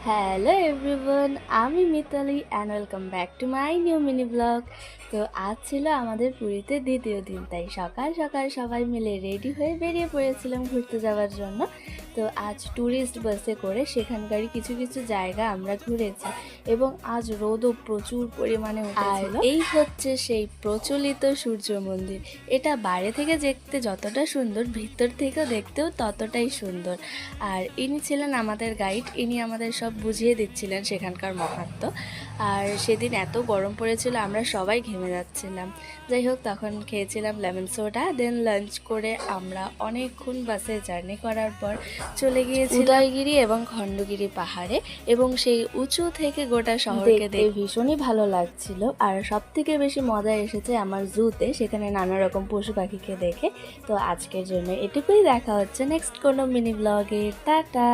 Hello everyone, আমি Mitali and welcome back to my new mini blog. তো আজ ছিল আমাদের পুরীতে দ্বিতীয় দিন, তাই সকাল সকাল সবাই মিলে রেডি হয়ে বেরিয়ে পড়েছিলাম ঘুরতে যাওয়ার জন্য। তো আজ ট্যুরিস্ট বাসে করে সেখানকারই কিছু কিছু জায়গা আমরা ঘুরেছি এবং আজ রোদও প্রচুর পরিমাণে উঠেছিল। এই হচ্ছে সেই প্রচলিত সূর্য মন্দির। এটা বাইরে থেকে দেখতে যতটা সুন্দর, ভিতর থেকেও দেখতেও ততটাই সুন্দর। আর ইনি ছিলেন আমাদের গাইড, ইনি আমাদের সব বুঝিয়ে দিচ্ছিলেন সেখানকার মাহাত্ম্য। আর সেদিন এত গরম পড়েছিল, আমরা সবাই ঘেমে যাচ্ছিলাম। যাই হোক, তখন খেয়েছিলাম লেমন সোডা, দেন লাঞ্চ করে আমরা অনেকক্ষণ বাসে জার্নি করার পর চলে গিয়েছি উদয়গিরি এবং খণ্ডগিরি পাহাড়ে। এবং সেই উঁচু থেকে গোটা শহরকে দেখতে ভীষণই ভালো লাগছিল। আর সব থেকে বেশি মজা এসেছে আমার জুতে, সেখানে নানা রকম পশু পাখিকে দেখে। তো আজকের জন্য এটুকুই, দেখা হচ্ছে নেক্সট কোনো মিনি ব্লগে। টাটা।